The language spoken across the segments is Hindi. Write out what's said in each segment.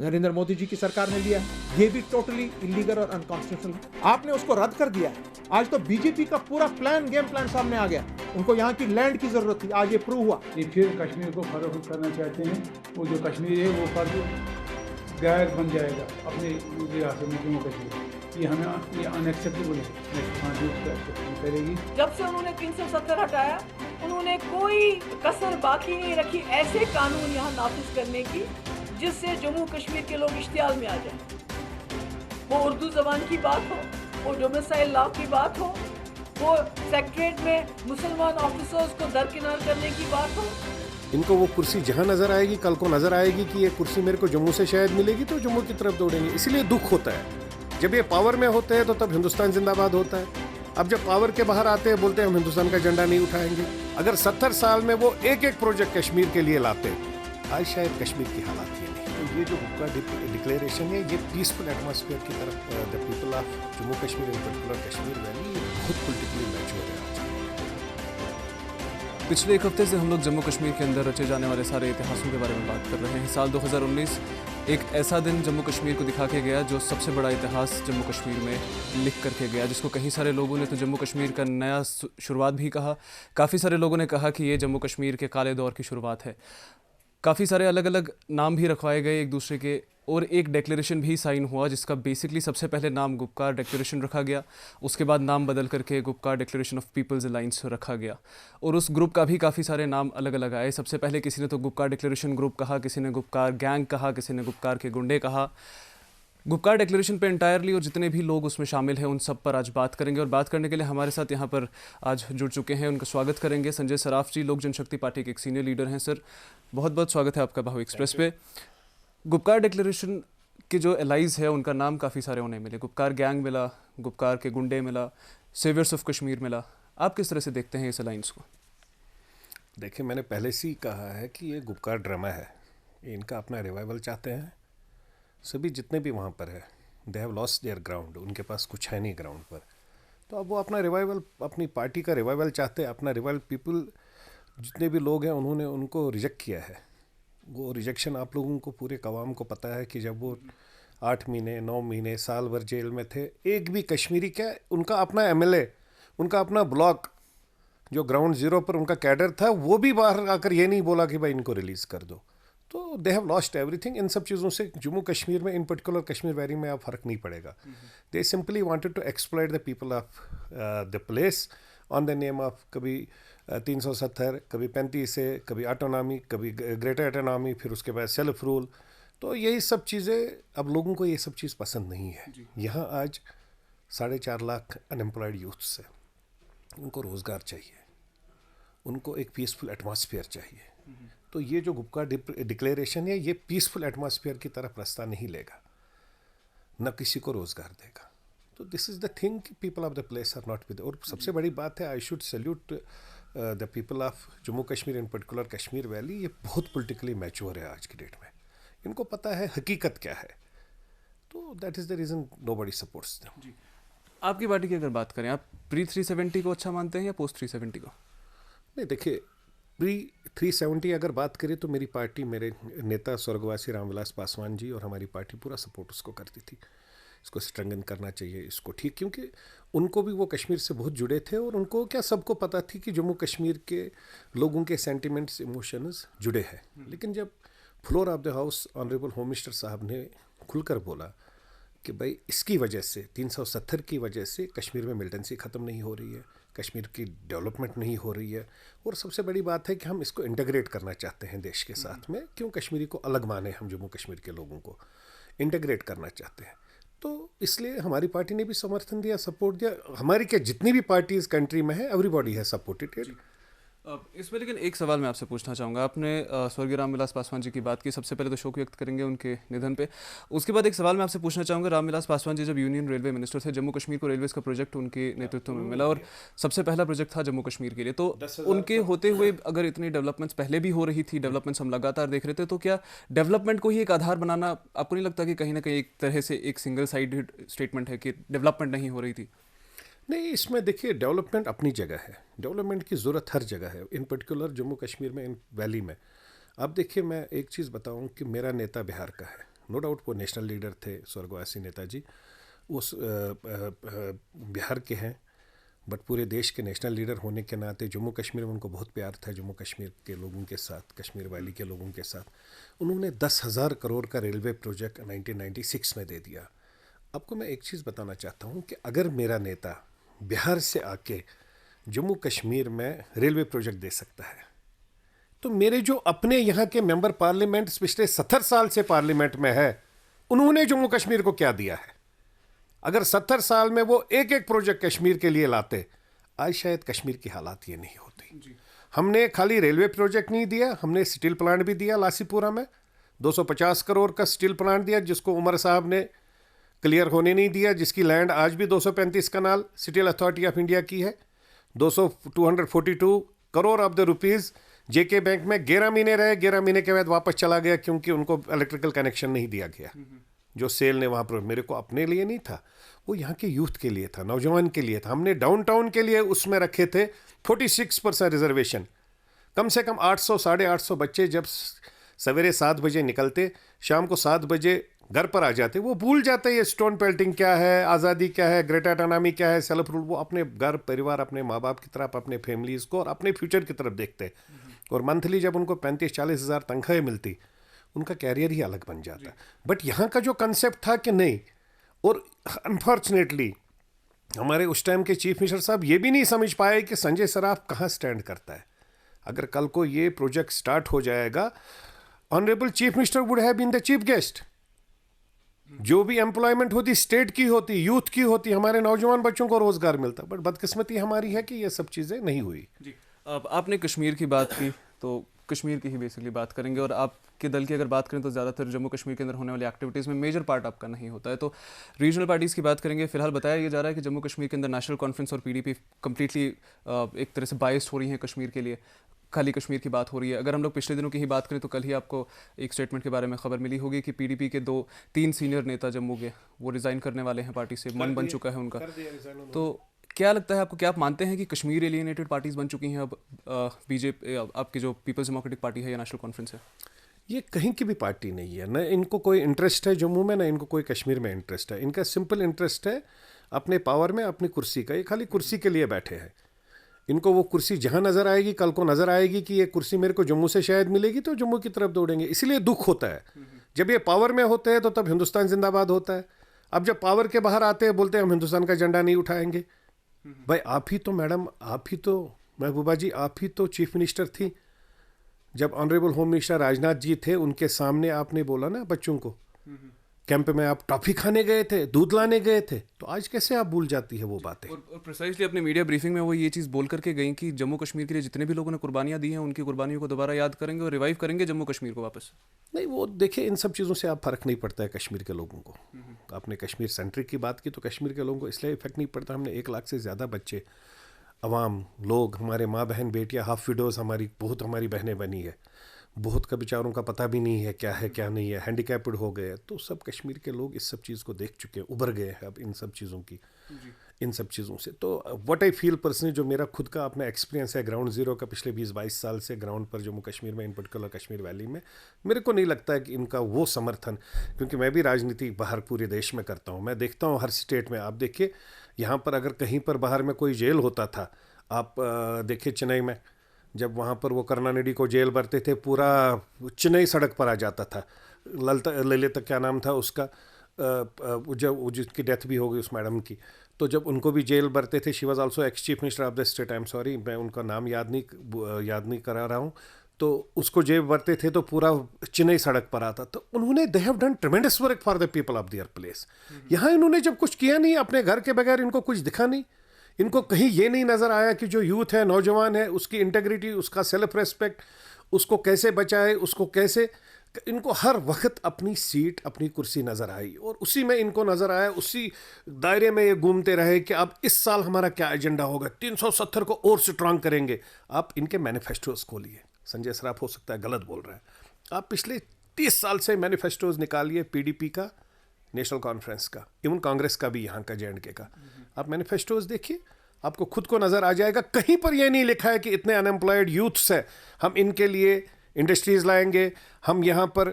नरेंद्र मोदी जी की सरकार ने लिया है, ये भी टोटली इलीगल और अनकॉन्स्टिट्यूशनल। आपने उसको रद्द कर दिया है। आज तो बीजेपी का पूरा गेम प्लान सामने आ गया। उनको यहाँ की लैंड की जरूरत थी, आज ये प्रूव हुआ। ये फिर कश्मीर को फरोख्त करना चाहते हैं। वो जो कश्मीर है वो फर्ज गैर बन जाएगा अपने रियासत में, जम्मू कश्मीर। ये हमें ये अनएक्सेप्टेबल है, करेगी। जब से उन्होंने 370 हटाया, उन्होंने कोई कसर बाकी नहीं रखी ऐसे कानून यहाँ नाफिज करने की जिससे जम्मू कश्मीर के लोग इश्तियाल में आ जाए। वो उर्दू जबान की बात हो, वो डोमिसाइल लॉ की बात हो, वो सेक्रेटरीट में मुसलमान ऑफिसर्स को दरकिनार करने की बात हो। इनको वो कुर्सी जहाँ नजर आएगी, कल को नजर आएगी कि ये कुर्सी मेरे को जम्मू से शायद मिलेगी, तो जम्मू की तरफ दौड़ेंगे। इसलिए दुख होता है। जब ये पावर में होते हैं तो तब हिंदुस्तान जिंदाबाद होता है। अब जब पावर के बाहर आते हैं बोलते हैं हम हिंदुस्तान का झंडा नहीं उठाएंगे। अगर 70 साल में वो एक एक प्रोजेक्ट कश्मीर के लिए लाते, आज शायद कश्मीर की हालात ये नहीं। तो ये जो हुक्का डिक्लेरेशन है, ये पीसफुल एटमॉस्फेयर की तरफ the people of Jammu Kashmir in particular Kashmir valley बहुत पॉलिटिकली मैच्योर है। पिछले एक हफ्ते से हम लोग जम्मू कश्मीर के अंदर रचे जाने वाले सारे इतिहासों के बारे में बात कर रहे हैं। साल 2019 एक ऐसा दिन जम्मू कश्मीर को दिखा के गया जो सबसे बड़ा इतिहास जम्मू कश्मीर में लिख करके गया, जिसको कहीं सारे लोगों ने तो जम्मू कश्मीर का नया शुरुआत भी कहा। काफ़ी सारे लोगों ने कहा कि ये जम्मू कश्मीर के काले दौर की शुरुआत है। काफ़ी सारे अलग अलग नाम भी रखवाए गए एक दूसरे के, और एक डिक्लेरेशन भी साइन हुआ जिसका बेसिकली सबसे पहले नाम गुपकार डिक्लेरेशन रखा गया। उसके बाद नाम बदल करके Gupkar declaration of people's alliance रखा गया, और उस ग्रुप का भी काफ़ी सारे नाम अलग अलग आए। सबसे पहले किसी ने तो गुपकार डिक्लेरेशन ग्रुप कहा, किसी ने गुपकार गैंग कहा, किसी ने गुपकार के गुंडे कहा। गुपकार डिक्लेरेशन पे इंटायरली और जितने भी लोग उसमें शामिल हैं उन सब पर आज बात करेंगे। और बात करने के लिए हमारे साथ यहाँ पर आज जुड़ चुके हैं, उनका स्वागत करेंगे संजय सराफ जी, लोक जनशक्ति पार्टी के एक सीनियर लीडर हैं। सर, बहुत बहुत स्वागत है आपका भाऊ एक्सप्रेस पे। गुपकार डिक्लेरेशन के जो एलाइज है उनका नाम काफ़ी सारे उन्हें मिले। गुपकार गैंग मिला, गुपकार के गुंडे मिला, सेवियर्स ऑफ कश्मीर मिला। आप किस तरह से देखते हैं इस अलाइंस को? देखिए, मैंने पहले से ही कहा है कि ये गुपकार ड्रामा है। इनका अपना रिवाइवल चाहते हैं। सभी जितने भी वहाँ पर है, they have lost their ground. उनके पास कुछ है नहीं ग्राउंड पर, तो अब वो अपना रिवाइवल, अपनी पार्टी का रिवाइवल चाहते हैं। अपना रिवाइवल पीपल जितने भी लोग हैं उन्होंने उनको रिजेक्ट किया है। वो रिजेक्शन आप लोगों को, पूरे कवाम को पता है कि जब वो 8 महीने 9 महीने साल भर जेल में थे, एक भी कश्मीरी, क्या उनका अपना MLA, उनका अपना ब्लॉक जो ग्राउंड जीरो पर उनका कैडर था, वो भी बाहर आकर ये नहीं बोला कि भाई इनको रिलीज़ कर दो। तो दे हैव लॉस्ट एवरीथिंग। इन सब चीज़ों से जम्मू कश्मीर में, इन पर्टिकुलर कश्मीर वैली में, अब फ़र्क नहीं पड़ेगा। They simply wanted to exploit the people of the place on the name of कभी 370, कभी 35 से, कभी ऑटोनॉमी, कभी ग्रेटर ऑटोनॉमी, फिर उसके बाद सेल्फ रूल। तो यही सब चीज़ें, अब लोगों को ये सब चीज़ पसंद नहीं है। यहाँ आज 4.5 लाख अनएम्प्लॉयड यूथ्स है। उनको रोज़गार चाहिए, उनको एक पीसफुल एटमॉस्फेयर चाहिए। तो ये जो गुपकार डिक्लेरेशन है, ये पीसफुल एटमॉस्फेयर की तरफ रास्ता नहीं लेगा, न किसी को रोज़गार देगा। तो this is the thing, people of the place are not with. और सबसे बड़ी बात है, I should salute the people of Jammu Kashmir in particular Kashmir valley. ये बहुत पॉलिटिकली मैच्योर है आज की डेट में। इनको पता है हकीकत क्या है, तो that is the reason nobody supports them. आपकी पार्टी की अगर बात करें, आप प्री 370 को अच्छा मानते हैं या पोस्ट 370 को? नहीं, देखिए, प्री 370 अगर बात करें तो मेरी पार्टी, मेरे नेता स्वर्गवासी रामविलास पासवान जी और हमारी पार्टी पूरा सपोर्ट उसको करती थी। इसको स्ट्रेंथन करना चाहिए, इसको ठीक, क्योंकि उनको भी वो कश्मीर से बहुत जुड़े थे और उनको क्या, सबको पता थी कि जम्मू कश्मीर के लोगों के सेंटिमेंट्स, इमोशंस जुड़े हैं। लेकिन जब floor of the house honourable home minister साहब ने खुलकर बोला कि भाई इसकी वजह से, 370 की वजह से कश्मीर में मिलिटेंसी ख़त्म नहीं हो रही है, कश्मीर की डेवलपमेंट नहीं हो रही है, और सबसे बड़ी बात है कि हम इसको इंटीग्रेट करना चाहते हैं देश के साथ में। क्यों कश्मीरी को अलग माने, हम जम्मू कश्मीर के लोगों को इंटीग्रेट करना चाहते हैं। तो इसलिए हमारी पार्टी ने भी समर्थन दिया, सपोर्ट दिया। हमारी क्या, जितनी भी पार्टीज कंट्री में है, एवरीबॉडी है सपोर्टेड इट। इसमें लेकिन एक सवाल मैं आपसे पूछना चाहूँगा। आपने स्वर्गीय रामविलास पासवान जी की बात की, सबसे पहले तो शोक व्यक्त करेंगे उनके निधन पे। उसके बाद एक सवाल मैं आपसे पूछना चाहूँगा, रामविलास पासवान जी जब यूनियन रेलवे मिनिस्टर थे, जम्मू कश्मीर को रेलवेज़ का प्रोजेक्ट उनके नेतृत्व में मिला और सबसे पहला प्रोजेक्ट था जम्मू कश्मीर के लिए। तो उनके होते हुए अगर इतनी डेवलपमेंट्स पहले भी हो रही थी, डेवलपमेंट्स हम लगातार देख रहे थे, तो क्या डेवलपमेंट को ही एक आधार बनाना आपको नहीं लगता कि कहीं ना कहीं एक तरह से एक सिंगल साइडेड स्टेटमेंट है कि डेवलपमेंट नहीं हो रही थी? नहीं, इसमें देखिए, डेवलपमेंट अपनी जगह है, डेवलपमेंट की ज़रूरत हर जगह है, इन पर्टिकुलर जम्मू कश्मीर में, इन वैली में। अब देखिए, मैं एक चीज़ बताऊं कि मेरा नेता बिहार का है, नो डाउट वो नेशनल लीडर थे, स्वर्गवासी नेताजी, उस बिहार के हैं, बट पूरे देश के नेशनल लीडर होने के नाते जम्मू कश्मीर में उनको बहुत प्यार था, जम्मू कश्मीर के लोगों के साथ, कश्मीर वैली के लोगों के साथ। उन्होंने 10,000 करोड़ का रेलवे प्रोजेक्ट 1996 में दे दिया। आपको मैं एक चीज़ बताना चाहता हूँ कि अगर मेरा नेता बिहार से आके जम्मू कश्मीर में रेलवे प्रोजेक्ट दे सकता है, तो मेरे जो अपने यहाँ के मेंबर पार्लियामेंट पिछले 70 साल से पार्लियामेंट में है, उन्होंने जम्मू कश्मीर को क्या दिया है? अगर 70 साल में वो एक एक प्रोजेक्ट कश्मीर के लिए लाते, आज शायद कश्मीर की हालात ये नहीं होती। हमने खाली रेलवे प्रोजेक्ट नहीं दिया, हमने स्टील प्लांट भी दिया। लासीपुरा में 250 करोड़ का स्टील प्लांट दिया, जिसको उमर साहब ने क्लियर होने नहीं दिया, जिसकी लैंड आज भी 235 कनाल स्टील अथॉरिटी ऑफ इंडिया की है। 242 crore of the rupees JK bank में 11 महीने रहे, 11 महीने के बाद वापस चला गया क्योंकि उनको इलेक्ट्रिकल कनेक्शन नहीं दिया गया। जो सेल ने वहाँ पर, मेरे को अपने लिए नहीं था, वो यहाँ के यूथ के लिए था, नौजवान के लिए था। हमने डाउनटाउन के लिए उसमें रखे थे 46% रिजर्वेशन। कम से कम 800 साढ़े 800 बच्चे जब सवेरे 7 बजे निकलते, शाम को 7 बजे घर पर आ जाते, वो भूल जाते ये स्टोन पेल्टिंग क्या है, आज़ादी क्या है, ग्रेटर ऑटोनॉमी क्या है, सेल्फ रूल। वो अपने घर परिवार, अपने माँ बाप की तरफ, अपने फैमिलीज़ को और अपने फ्यूचर की तरफ देखते। और मंथली जब उनको 35-40 हज़ार तनख्वाहें मिलती, उनका कैरियर ही अलग बन जाता। बट यहाँ का जो कंसेप्ट था कि नहीं, और अनफॉर्चुनेटली हमारे उस टाइम के चीफ मिनिस्टर साहब ये भी नहीं समझ पाए कि संजय सराफ कहाँ स्टैंड करता है। अगर कल को ये प्रोजेक्ट स्टार्ट हो जाएगा, honourable chief minister would have been the chief guest. जो भी एम्प्लॉयमेंट होती स्टेट की होती, यूथ की होती, हमारे नौजवान बच्चों को रोजगार मिलता। बट बदकिस्मती हमारी है कि ये सब चीज़ें नहीं हुई। जी, अब आपने कश्मीर की बात की, तो कश्मीर की ही बेसिकली बात करेंगे। और आपके दल की अगर बात करें तो ज़्यादातर जम्मू कश्मीर के अंदर होने वाली एक्टिविटीज़ में मेजर पार्ट आपका नहीं होता है। तो रीजनल पार्टीज़ की बात करेंगे। फिलहाल बताया ये जा रहा है कि जम्मू कश्मीर के अंदर नेशनल कॉन्फ्रेंस और पीडीपी कम्प्लीटली एक तरह से बायस्ड हो रही हैं कश्मीर के लिए, खाली कश्मीर की बात हो रही है। अगर हम लोग पिछले दिनों की ही बात करें तो कल ही आपको एक स्टेटमेंट के बारे में खबर मिली होगी कि पीडीपी के 2-3 सीनियर नेता जम्मू के वो रिज़ाइन करने वाले हैं पार्टी से, मन बन चुका है उनका। तो क्या लगता है आपको, क्या आप मानते हैं कि कश्मीर एलियनेटेड पार्टीज बन चुकी हैं अब बीजेपी, आपकी जो पीपल्स डेमोक्रेटिक पार्टी है या नेशनल कॉन्फ्रेंस है? ये कहीं की भी पार्टी नहीं है, न इनको कोई इंटरेस्ट है जम्मू में, न इनको कोई कश्मीर में इंटरेस्ट है। इनका सिंपल इंटरेस्ट है अपने पावर में, अपनी कुर्सी का। ये खाली कुर्सी के लिए बैठे हैं। इनको वो कुर्सी जहाँ नज़र आएगी, कल को नज़र आएगी कि ये कुर्सी मेरे को जम्मू से शायद मिलेगी, तो जम्मू की तरफ दौड़ेंगे। इसीलिए दुख होता है जब ये पावर में होते हैं, तो तब हिंदुस्तान जिंदाबाद होता है। अब जब पावर के बाहर आते हैं, बोलते हैं हम हिंदुस्तान का झंडा नहीं उठाएंगे। भाई आप ही तो मैडम, आप ही तो महबूबा जी, आप ही तो चीफ मिनिस्टर थी जब honourable home minister Rajnath ji थे, उनके सामने आपने बोला ना बच्चों को, कैंप में आप टॉफी खाने गए थे, दूध लाने गए थे, तो आज कैसे आप भूल जाती है वो बातें? और प्रिसाइसली अपने मीडिया ब्रीफिंग में वो ये चीज़ बोल करके गई कि जम्मू कश्मीर के लिए जितने भी लोगों ने कुर्बानियाँ दी हैं, उनकी कुर्बानियों को दोबारा याद करेंगे और रिवाइव करेंगे जम्मू कश्मीर को वापस। नहीं, वो देखिए, इन सब चीज़ों से आप फ़र्क नहीं पड़ता है कश्मीर के लोगों को। आपने कश्मीर सेंट्रिक की बात की, तो कश्मीर के लोगों को इसलिए इफेक्ट नहीं पड़ता। हमने 1 लाख से ज़्यादा बच्चे, अवाम लोग, हमारे माँ बहन बेटियाँ, हाफ विडोज़ हमारी बहनें बनी है। बहुत का बेचारों का पता भी नहीं है क्या है क्या नहीं है, हैंडीकैप्ड हो गए। तो सब कश्मीर के लोग इस सब चीज़ को देख चुके हैं, उभर गए हैं अब इन सब चीज़ों से। तो व्हाट आई फील पर्सनली, जो मेरा खुद का अपना एक्सपीरियंस है ग्राउंड ज़ीरो का, पिछले 20-22 साल से ग्राउंड पर जम्मू कश्मीर में, इन पर्टिकुलर कश्मीर वैली में, मेरे को नहीं लगता है कि इनका वो समर्थन, क्योंकि मैं भी राजनीति बाहर पूरे देश में करता हूँ, मैं देखता हूँ हर स्टेट में। आप देखिए, यहाँ पर अगर कहीं पर बाहर में कोई जेल होता था, आप देखिए चेन्नई में, जब वहाँ पर वो करुणानिधि को जेल भरते थे, पूरा चेन्नई सड़क पर आ जाता था। ललिता क्या नाम था उसका, जब जिसकी डेथ भी हो गई उस मैडम की, तो जब उनको भी जेल भरते थे, she was also ex chief minister of the state, I am sorry मैं उनका नाम याद नहीं करा रहा हूँ, तो उसको जेल भरते थे तो पूरा चेन्नई सड़क पर आता। तो उन्होंने दे have done ट्रेमेंडस work for the people of their place. यहाँ इन्होंने जब कुछ किया नहीं, अपने घर के बगैर इनको कुछ दिखा नहीं, इनको कहीं ये नहीं नज़र आया कि जो यूथ है, नौजवान है, उसकी इंटेग्रिटी, उसका सेल्फ रेस्पेक्ट, उसको कैसे बचाए, उसको कैसे, इनको हर वक्त अपनी सीट, अपनी कुर्सी नज़र आई, और उसी में इनको नज़र आया, उसी दायरे में ये घूमते रहे कि अब इस साल हमारा क्या एजेंडा होगा, 370 को और स्ट्रांग करेंगे। आप इनके मैनिफेस्टोज खोलिए, संजय सराफ हो सकता है गलत बोल रहा है, आप पिछले 30 साल से मैनिफेस्टोज निकालिए, पीडीपी का, नेशनल कॉन्फ्रेंस का, इवन कांग्रेस का भी, यहाँ का JNK का, आप मैनिफेस्टोज देखिए, आपको खुद को नज़र आ जाएगा। कहीं पर यह नहीं लिखा है कि इतने अनएम्प्लॉयड यूथ्स है, हम इनके लिए इंडस्ट्रीज़ लाएंगे, हम यहाँ पर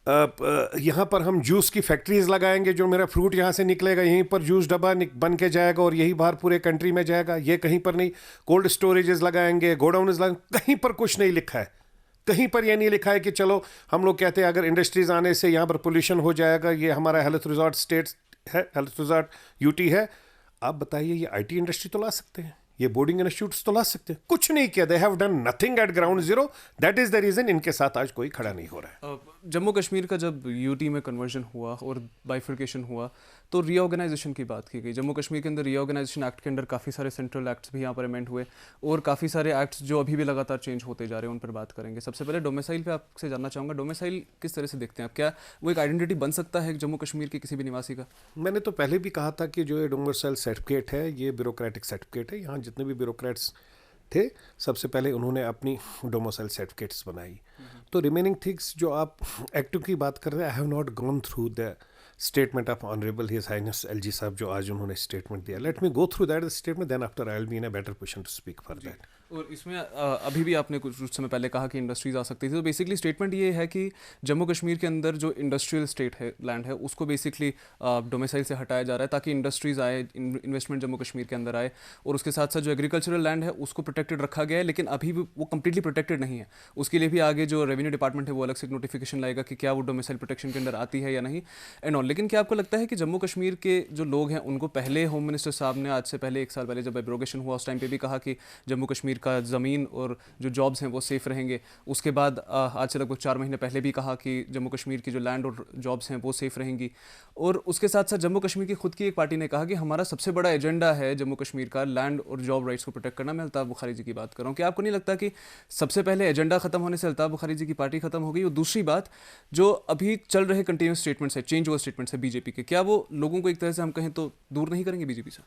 यहाँ पर हम जूस की फैक्ट्रीज लगाएंगे, जो मेरा फ्रूट यहाँ से निकलेगा यहीं पर जूस डब्बा बन के जाएगा और यही बाहर पूरे कंट्री में जाएगा, ये कहीं पर नहीं। कोल्ड स्टोरेजेस लगाएंगे, गोडाउन लगाएंगे, कहीं पर कुछ नहीं लिखा है। कहीं पर यह नहीं लिखा है कि चलो हम लोग कहते हैं अगर इंडस्ट्रीज आने से यहाँ पर पोल्यूशन हो जाएगा, ये हमारा हेल्थ रिजॉर्ट स्टेट है, हेल्थ रिजॉर्ट यूटी है। आप बताइए ये आईटी इंडस्ट्री तो ला सकते हैं, ये बोर्डिंग इंस्टीट्यूट्स तो ला सकते हैं, कुछ नहीं किया। They have done nothing at ground zero. That is the reason इनके साथ आज कोई खड़ा नहीं हो रहा है। जम्मू कश्मीर का जब यूटी में कन्वर्जन हुआ और बाइफर्केशन हुआ तो रीऑर्गेनाइजेशन की बात की गई। जम्मू कश्मीर के अंदर रीऑर्गेनाइजेशन एक्ट के अंदर काफ़ी सारे सेंट्रल एक्ट्स भी यहाँ पर अमेंड हुए और काफ़ी सारे एक्ट्स जो अभी भी लगातार चेंज होते जा रहे हैं, उन पर बात करेंगे। सबसे पहले डोमिसाइल पे आपसे जानना चाहूँगा, डोमिसाइल किस तरह से देखते हैं आप? क्या वो एक आइडेंटिटी बन सकता है जम्मू कश्मीर के किसी भी निवासी का? मैंने तो पहले भी कहा था कि जो ये डोमिसाइल सर्टिफिकेट है ये ब्यूरोक्रेटिक सर्टिफिकेट है। यहाँ जितने भी ब्यूरोक्रेट्स थे सबसे पहले उन्होंने अपनी डोमिसाइल सर्टिफिकेट्स बनाई। तो रिमेनिंग थिंग्स जो आप एक्टिव की बात कर रहे हैं, I have not gone through the statement of honourable his highness LG साहब जो आज उन्होंने स्टेटमेंट दिया। Let me go through that statement, then after I will be in a better position to speak for that. और इसमें अभी भी आपने कुछ समय पहले कहा कि इंडस्ट्रीज आ सकती थी, तो बेसिकली स्टेटमेंट ये है कि जम्मू कश्मीर के अंदर जो इंडस्ट्रियल स्टेट है, लैंड है, उसको बेसिकली डोमिसाइल से हटाया जा रहा है ताकि इंडस्ट्रीज आए, इन्वेस्टमेंट जम्मू कश्मीर के अंदर आए। और उसके साथ साथ जो एग्रीकल्चरल लैंड है उसको प्रोटेक्टेड रखा गया है, लेकिन अभी भी वो कंप्लीटली प्रोटेक्टेड नहीं है। उसके लिए भी आगे जो रेवेन्यू डिपार्टमेंट है वो अलग से नोटिफिकेशन लाएगा कि क्या वो डोमिसाइल प्रोटेक्शन के अंदर आती है या नहीं एंड ऑल। लेकिन क्या आपको लगता है कि जम्मू कश्मीर के जो लोग हैं उनको पहले होम मिनिस्टर साहब ने आज से पहले 1 साल पहले जब एब्रोगेशन हुआ उस टाइम पे भी कहा कि जम्मू कश्मीर का ज़मीन और जो जॉब्स हैं वो सेफ रहेंगे। उसके बाद आज से लगभग 4 महीने पहले भी कहा कि जम्मू कश्मीर की जो लैंड और जॉब्स हैं वो सेफ रहेंगी। और उसके साथ साथ जम्मू कश्मीर की खुद की एक पार्टी ने कहा कि हमारा सबसे बड़ा एजेंडा है जम्मू कश्मीर का लैंड और जॉब राइट्स को प्रोटेक्ट करना। मैं अल्ताफ़ बुखारी जी की बात कर रहा हूँ। क्या आपको नहीं लगता कि सबसे पहले एजेंडा खत्म होने से अल्ताफ़ बुखारी जी की पार्टी खत्म हो गई? और दूसरी बात, जो अभी चल रहे कंटिन्यूस स्टेटमेंट्स है, चेंज ओवर स्टेटमेंट्स है बीजेपी के, क्या वो लोगों को एक तरह से हम कहें तो दूर नहीं करेंगे बीजेपी से?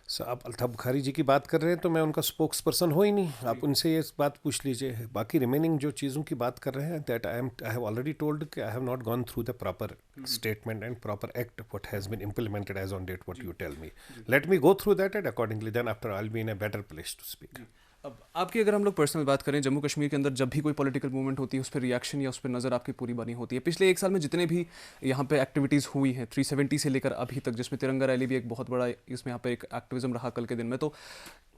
सर आप अल्ताफ़ बुखारी जी की बात कर रहे हैं तो मैं उनका स्पोक्स पर्सन हो ही नहीं, आप उनसे ये बात पूछ लीजिए। बाकी रिमेनिंग जो चीज़ों की बात कर रहे हैं, that I have already told कि I have not gone through the proper statement and proper act what has been implemented as on date what you tell me. Let me go through that and accordingly then after I will be in a better place to speak. अब आपकी अगर हम लोग पर्सनल बात करें, जम्मू कश्मीर के अंदर जब भी कोई पॉलिटिकल मूवमेंट होती है उस पर रिएक्शन या उस पर नज़र आपकी पूरी बनी होती है। पिछले 1 साल में जितने भी यहाँ पे एक्टिविटीज़ हुई हैं 370 से लेकर अभी तक, जिसमें तिरंगा रैली भी एक बहुत बड़ा इसमें यहाँ पे एक एक्टिविज्म रहा कल के दिन में, तो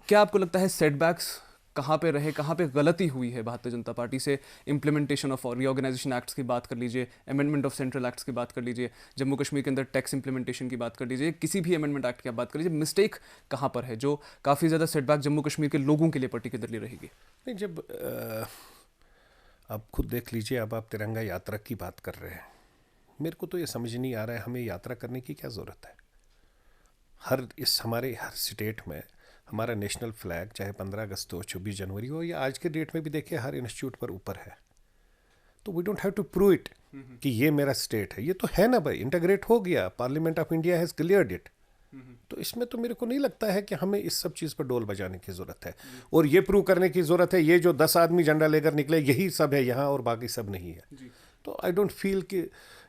क्या आपको लगता है सेटबैक्स कहाँ पे रहे, कहाँ पे गलती हुई है भारतीय जनता पार्टी से? इम्प्लीमेंटेशन ऑफ रीऑर्गेनाइजेशन एक्ट्स की बात कर लीजिए, अमेंडमेंट ऑफ सेंट्रल एक्ट्स की बात कर लीजिए, जम्मू कश्मीर के अंदर टैक्स इंप्लीमेंटेशन की बात कर लीजिए, किसी भी अमेंडमेंट एक्ट की आप बात कर लीजिए, मिस्टेक कहाँ पर है जो काफ़ी ज़्यादा सेटबैक जम्मू कश्मीर के लोगों के लिए पर्टिकुलरली रहेगी? नहीं, जब आप खुद देख लीजिए, अब आप तिरंगा यात्रा की बात कर रहे हैं, मेरे को तो ये समझ नहीं आ रहा है हमें यात्रा करने की क्या ज़रूरत है। हमारे हर स्टेट में हमारा नेशनल फ्लैग चाहे 15 अगस्त हो, 26 जनवरी हो, या आज के डेट में भी देखिए हर इंस्टीट्यूट पर ऊपर है। तो we don't have to prove it कि ये मेरा स्टेट है, ये तो है ना भाई, इंटीग्रेट हो गया, parliament of India has cleared it. तो इसमें तो मेरे को नहीं लगता है कि हमें इस सब चीज़ पर डोल बजाने की ज़रूरत है और ये प्रूव करने की ज़रूरत है ये जो 10 आदमी झंडा लेकर निकले यही सब है यहाँ और बाकी सब नहीं है। तो आई डोंट फील कि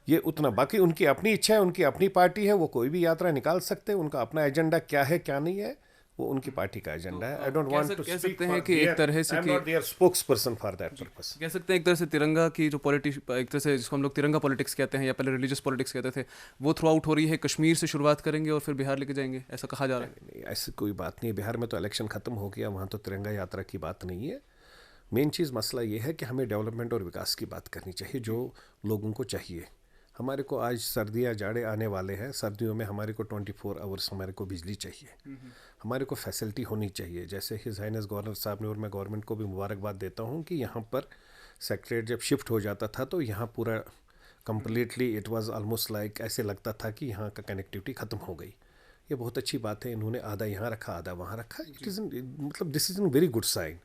ये उतना, बाकी उनकी अपनी इच्छा है, उनकी अपनी पार्टी है, वो कोई भी यात्रा निकाल सकते हैं, उनका अपना एजेंडा क्या है क्या नहीं है वो उनकी पार्टी का एजेंडा है। आई डोंट वांट टू कह सकते हैं कि एक तरह से I am not their spokesperson for that purpose. कह सकते हैं एक तरह से तिरंगा की जो एक तरह से जिसको हम लोग तिरंगा पॉलिटिक्स कहते हैं या पहले रिलीजियस पॉलिटिक्स कहते थे, वो थ्रू आउट हो रही है। कश्मीर से शुरुआत करेंगे और फिर बिहार लेके जाएंगे, ऐसा कहा जा रहा है। नहीं, ऐसी कोई बात नहीं है। बिहार में तो इलेक्शन ख़त्म हो गया, वहाँ तो तिरंगा यात्रा की बात नहीं है। मेन चीज़ मसला ये है कि हमें डेवलपमेंट और विकास की बात करनी चाहिए जो लोगों को चाहिए। हमारे को आज सर्दियाँ जाड़े आने वाले हैं, सर्दियों में हमारे को 24 आवर्स हमारे को बिजली चाहिए, हमारे को फैसिलिटी होनी चाहिए। जैसे हिज हाइनेस गवर्नर साहब ने, और मैं गवर्नमेंट को भी मुबारकबाद देता हूँ कि यहाँ पर सेक्रेटरीट जब शिफ्ट हो जाता था तो यहाँ पूरा completely it was almost like ऐसे लगता था कि यहाँ का कनेक्टिविटी ख़त्म हो गई। ये बहुत अच्छी बात है, इन्होंने आधा यहाँ रखा आधा वहाँ रखा। इट इज़ मतलब this is an very good sign,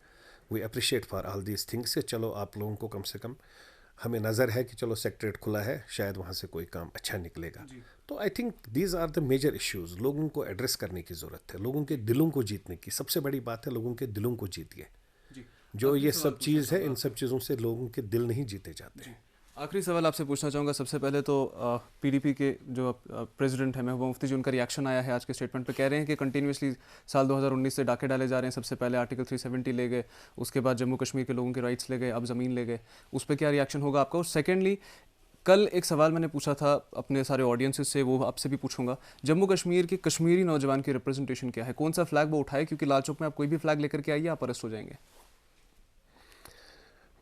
we appreciate for all these things. से चलो आप लोगों को कम से कम हमें नज़र है कि चलो सेक्रेटरीट खुला है, शायद वहाँ से कोई काम अच्छा निकलेगा। तो I think these are the major issues, लोगों को एड्रेस करने की ज़रूरत है, लोगों के दिलों को जीतने की। सबसे बड़ी बात है लोगों के दिलों को जीतिए। जो ये सब चीज़ है, इन सब चीज़ों से लोगों के दिल नहीं जीते जाते हैं। आखिरी सवाल आपसे पूछना चाहूँगा। सबसे पहले तो पीडीपी के जो प्रेसिडेंट हैं महबूबा मुफ्ती जी, उनका रिएक्शन आया है आज के स्टेटमेंट पे। कह रहे हैं कि कंटिन्यूसली साल 2019 से डाके डाले जा रहे हैं। सबसे पहले आर्टिकल 370 ले गए, उसके बाद जम्मू कश्मीर के लोगों के राइट्स ले गए, अब ज़मीन ले गए। उस पर क्या रिएक्शन होगा आपका? और सेकेंडली कल एक सवाल मैंने पूछा था अपने सारे ऑडियंसेस से, वो आपसे भी पूछूंगा। जम्मू कश्मीर के कश्मीरी नौजवान की रिप्रेजेंटेशन क्या है, कौन सा फ्लैग वो उठाए? क्योंकि लाल चौक में आप कोई भी फ्लैग लेकर के आइए, आप अरेस्ट हो जाएंगे।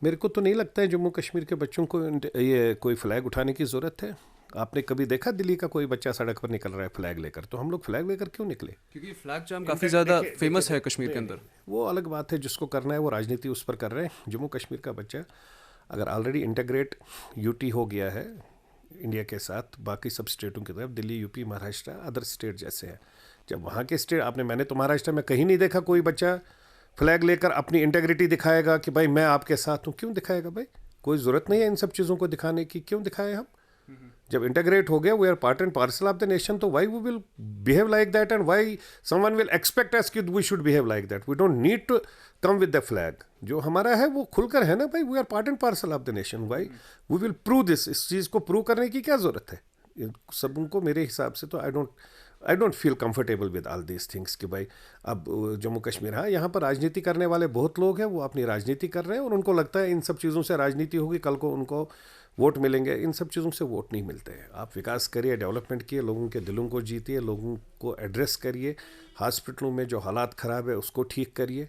मेरे को तो नहीं लगता है जम्मू कश्मीर के बच्चों को ये कोई फ्लैग उठाने की ज़रूरत है। आपने कभी देखा दिल्ली का कोई बच्चा सड़क पर निकल रहा है फ्लैग लेकर? तो हम लोग फ्लैग लेकर क्यों निकले? क्योंकि फ्लैग जाम काफ़ी ज़्यादा फेमस है कश्मीर के अंदर। वो अलग बात है, जिसको करना है वो राजनीति उस पर कर रहे हैं। जम्मू कश्मीर का बच्चा अगर ऑलरेडी इंटीग्रेट यूटी हो गया है इंडिया के साथ, बाकी सब स्टेटों की तरफ, Delhi, UP, Maharashtra, other state जैसे हैं, जब वहाँ के स्टेट मैंने तो महाराष्ट्र में कहीं नहीं देखा कोई बच्चा फ्लैग लेकर अपनी इंटेग्रिटी दिखाएगा कि भाई मैं आपके साथ हूँ। क्यों दिखाएगा भाई? कोई ज़रूरत नहीं है इन सब चीज़ों को दिखाने की। क्यों दिखाएं हम? जब इंटीग्रेट हो गया, we are part and parcel of the nation, तो why we will behave like that and why someone will expect us कि we should behave like that? We don't need to come with the flag. जो हमारा है वो खुलकर है ना भाई, we are part and parcel of the nation. Why we will prove this? इस चीज़ को प्रूव करने की क्या ज़रूरत है? सब उनको मेरे हिसाब से तो I don't feel comfortable with all these things कि भाई अब जम्मू कश्मीर, हाँ यहाँ पर राजनीति करने वाले बहुत लोग हैं, वो अपनी राजनीति कर रहे हैं और उनको लगता है इन सब चीज़ों से राजनीति होगी, कल को उनको वोट मिलेंगे। इन सब चीज़ों से वोट नहीं मिलते हैं। आप विकास करिए, डेवलपमेंट किए, लोगों के दिलों को जीतिए, लोगों को एड्रेस करिए, हॉस्पिटलों में जो हालात ख़राब है उसको ठीक करिए,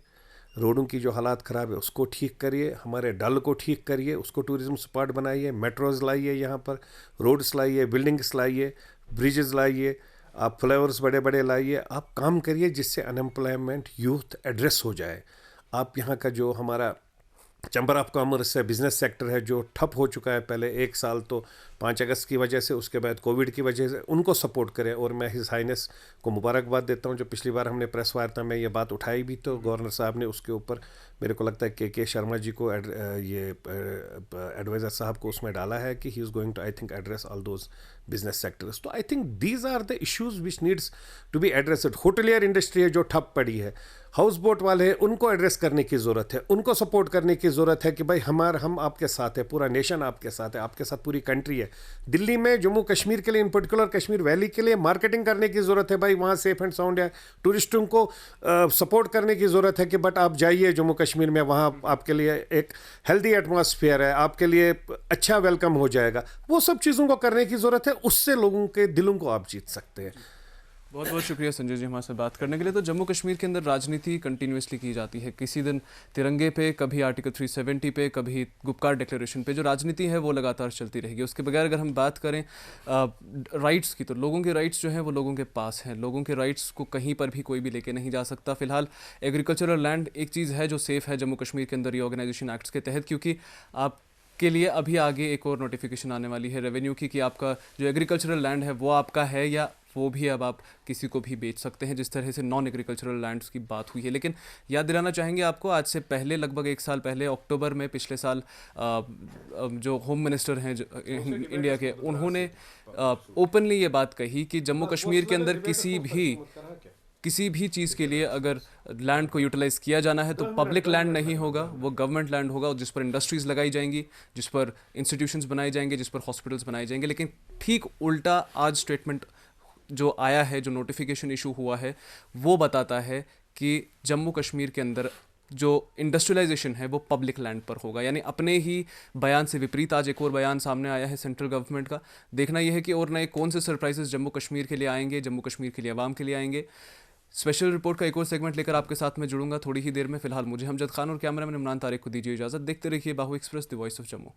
रोडों की जो हालात ख़राब है उसको ठीक करिए, हमारे डल को ठीक करिए, उसको टूरिज़्म स्पॉट बनाइए, मेट्रोज़ लाइए, यहाँ पर रोड्स लाइए, बिल्डिंग्स लाइए, ब्रिजेज़ लाइए, आप फ्लाईओवर्स बड़े बड़े लाइए, आप काम करिए जिससे अनएम्प्लॉयमेंट, यूथ एड्रेस हो जाए। आप यहाँ का जो हमारा चैम्बर ऑफ कॉमर्स है, बिजनेस सेक्टर है, जो ठप हो चुका है पहले 1 साल तो 5 अगस्त की वजह से, उसके बाद कोविड की वजह से, उनको सपोर्ट करें। और मैं हिज हाइनेस को मुबारकबाद देता हूँ, जो पिछली बार हमने प्रेस वार्ता में ये बात उठाई भी तो गवर्नर साहब ने उसके ऊपर, मेरे को लगता है के शर्मा जी को ये एडवाइज़र साहब को उसमें डाला है कि he is going to I think address all those business sectors. तो I think these are the issues which needs to be addressed. Hotelier industry है जो ठप पड़ी है, हाउस बोट वाले हैं, उनको एड्रेस करने की ज़रूरत है, उनको सपोर्ट करने की ज़रूरत है कि भाई हम आपके साथ है, पूरा नेशन आपके साथ है, आपके साथ पूरी कंट्री है। दिल्ली में जम्मू कश्मीर के लिए, इन पर्टिकुलर कश्मीर वैली के लिए मार्केटिंग करने की ज़रूरत है भाई, वहाँ सेफ एंड साउंड है, टूरिस्टों को सपोर्ट करने की ज़रूरत है कि बट आप जाइए जम्मू कश्मीर में, वहाँ आपके लिए एक हेल्दी एटमॉस्फेयर है, आपके लिए अच्छा वेलकम हो जाएगा। वो सब चीज़ों को करने की ज़रूरत है, उससे लोगों के दिलों को आप जीत सकते हैं। बहुत बहुत शुक्रिया संजय जी हमारे साथ बात करने के लिए। तो जम्मू कश्मीर के अंदर राजनीति कंटिन्यूसली की जाती है, किसी दिन तिरंगे पे, कभी आर्टिकल 370 पे, कभी गुपकार डिक्लेरेशन पे। जो राजनीति है वो लगातार चलती रहेगी। उसके बगैर अगर हम बात करें राइट्स की, तो लोगों के राइट्स जो हैं वो लोगों के पास हैं। लोगों के राइट्स को कहीं पर भी कोई भी लेके नहीं जा सकता। फिलहाल एग्रीकल्चरल लैंड एक चीज़ है जो सेफ़ है जम्मू कश्मीर के अंदर रीऑर्गेनाइजेशन एक्ट्स के तहत, क्योंकि आप के लिए अभी आगे एक और नोटिफिकेशन आने वाली है रेवेन्यू की कि आपका जो एग्रीकल्चरल लैंड है वो आपका है या वो भी अब आप किसी को भी बेच सकते हैं, जिस तरह से नॉन एग्रीकल्चरल लैंड्स की बात हुई है। लेकिन याद दिलाना चाहेंगे आपको, आज से पहले लगभग 1 साल पहले अक्टूबर में पिछले साल जो होम मिनिस्टर हैं इंडिया के, उन्होंने ओपनली ये बात कही कि जम्मू कश्मीर के अंदर किसी भी चीज़ के लिए अगर लैंड को यूटिलाइज़ किया जाना है तो पब्लिक लैंड नहीं होगा, वो गवर्नमेंट लैंड होगा, जिस पर इंडस्ट्रीज़ लगाई जाएंगी, जिस पर इंस्टीट्यूशंस बनाए जाएंगे, जिस पर हॉस्पिटल्स बनाए जाएंगे। लेकिन ठीक उल्टा आज स्टेटमेंट जो आया है, जो नोटिफिकेशन इशू हुआ है, वो बताता है कि जम्मू कश्मीर के अंदर जो इंडस्ट्रियलाइजेशन है वो पब्लिक लैंड पर होगा। यानी अपने ही बयान से विपरीत आज एक और बयान सामने आया है सेंट्रल गवर्नमेंट का। देखना यह है कि और नए कौन से सरप्राइजेस जम्मू कश्मीर के लिए आएंगे, जम्मू कश्मीर के लिए आवाम के लिए आएंगे। स्पेशल रिपोर्ट का एक और सेगमेंट लेकर आपके साथ में जुड़ूंगा थोड़ी ही देर में। फिलहाल मुझे हमजद खान और कैमरामैन इमरान तारिक को दीजिए इजाज़त। देखते रहिए बाहु express, the voice of Jammu.